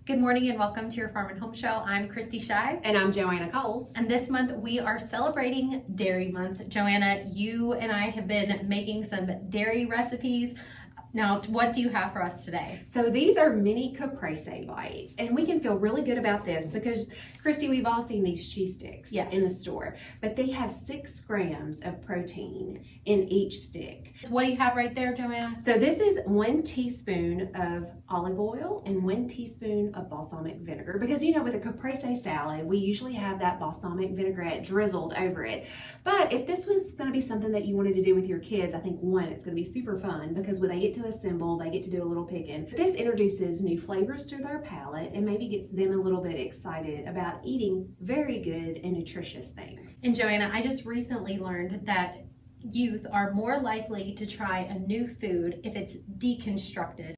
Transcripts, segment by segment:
Good morning and welcome to your Farm and Home Show. I'm Kristi Shive. And I'm Joanna Coles. And this month we are celebrating Dairy Month. Joanna, you and I have been making some dairy recipes. Now, what do you have for us today? So these are mini Caprese bites, and we can feel really good about this because, Kristi, we've all seen these cheese sticks in the store, but they have 6 grams of protein in each stick. So what do you have right there, Joanna? So this is 1 teaspoon of olive oil and 1 teaspoon of balsamic vinegar, because you know with a Caprese salad, we usually have that balsamic vinaigrette drizzled over it. But if this was going to be something that you wanted to do with your kids, I think one, it's going to be super fun because when they get to assemble, they get to do a little picking. This introduces new flavors to their palate and maybe gets them a little bit excited about eating very good and nutritious things. And Joanna, I just recently learned that youth are more likely to try a new food if it's deconstructed.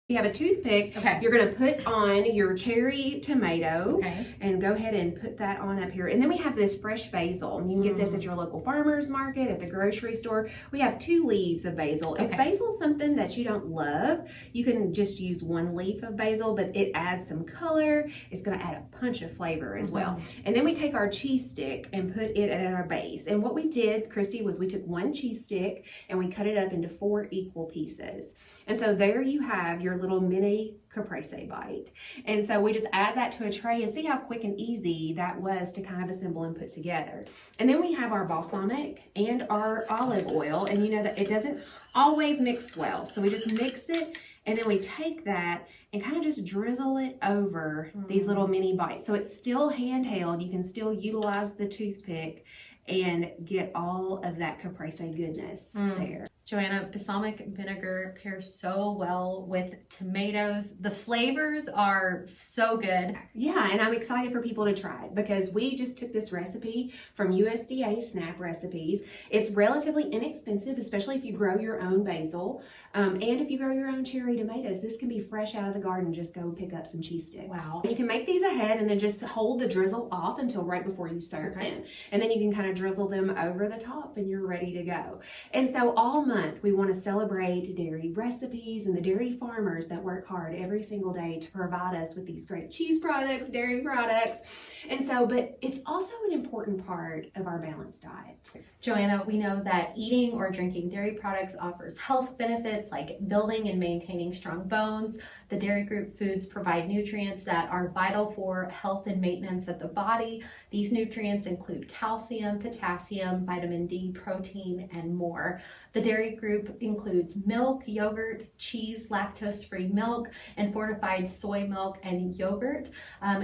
You have a toothpick, you're going to put on your cherry tomato and go ahead and put that on up here. And then we have this fresh basil. You can get this at your local farmer's market, at the grocery store. We have 2 leaves of basil. If basil is something that you don't love, you can just use 1 leaf of basil, but it adds some color. It's going to add a punch of flavor as well. And then we take our cheese stick and put it at our base. And what we did, Kristi, was we took 1 cheese stick and we cut it up into 4 equal pieces. And so there you have your little mini Caprese bite. And so we just add that to a tray and see how quick and easy that was to kind of assemble and put together. And then we have our balsamic and our olive oil, and you know that it doesn't always mix well. So we just mix it and then we take that and kind of just drizzle it over these little mini bites. So it's still handheld. You can still utilize the toothpick and get all of that Caprese goodness there. Joanna, balsamic vinegar pairs so well with tomatoes. The flavors are so good. Yeah, and I'm excited for people to try it because we just took this recipe from USDA SNAP recipes. It's relatively inexpensive, especially if you grow your own basil. And if you grow your own cherry tomatoes, this can be fresh out of the garden. Just go pick up some cheese sticks. Wow. You can make these ahead and then just hold the drizzle off until right before you serve them. And then you can kind of drizzle them over the top and you're ready to go. And so all month, we want to celebrate dairy recipes and the dairy farmers that work hard every single day to provide us with these great cheese products, dairy products. And so, but it's also an important part of our balanced diet. Joanna, we know that eating or drinking dairy products offers health benefits like building and maintaining strong bones. The dairy group foods provide nutrients that are vital for health and maintenance of the body. These nutrients include calcium, potassium, vitamin D, protein, and more. The dairy group includes milk, yogurt, cheese, lactose-free milk, and fortified soy milk and yogurt.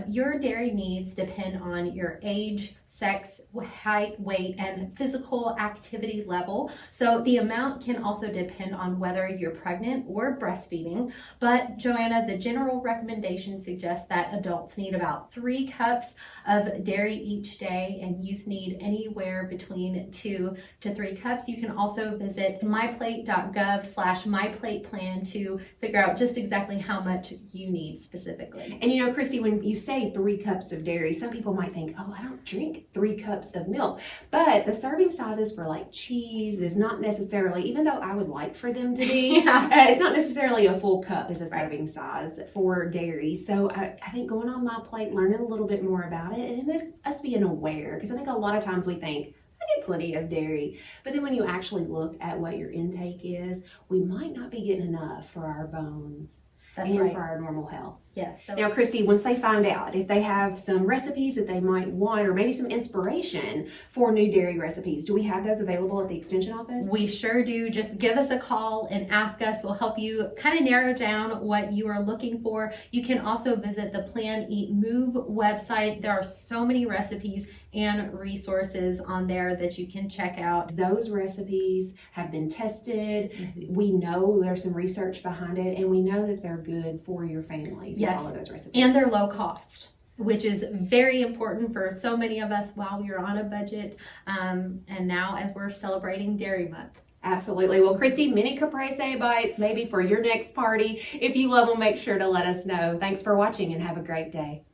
Your dairy needs depend on your age, sex, height, weight, and physical activity level. So the amount can also depend on whether you're pregnant or breastfeeding. But Joanna, the general recommendation suggests that adults need about 3 cups of dairy each day and youth need anywhere between 2 to 3 cups. You can also visit myplate.gov/myplate-plan to figure out just exactly how much you need specifically. And you know, Kristi, when you say 3 cups of dairy, some people might think, oh, I don't drink 3 cups of milk. But the serving sizes for like cheese is not necessarily, even though I would like for them to be, it's not necessarily a full cup as a serving size for dairy. So I think going on My Plate, learning a little bit more about it, and us being aware, because I think a lot of times we think, I get plenty of dairy. But then when you actually look at what your intake is, we might not be getting enough for our bones. And for our normal health. Yes. So now, Kristi, once they find out, if they have some recipes that they might want, or maybe some inspiration for new dairy recipes, do we have those available at the Extension office? We sure do. Just give us a call and ask us. We'll help you kind of narrow down what you are looking for. You can also visit the Plan, Eat, Move website. There are so many recipes and resources on there that you can check out. Those recipes have been tested. We know there's some research behind it, and we know that they're good for your family. All of those recipes. And they're low cost, which is very important for so many of us while we're on a budget, and now as we're celebrating Dairy Month. Absolutely. Well, Kristi, mini Caprese bites, maybe for your next party. If you love them, make sure to let us know. Thanks for watching and have a great day.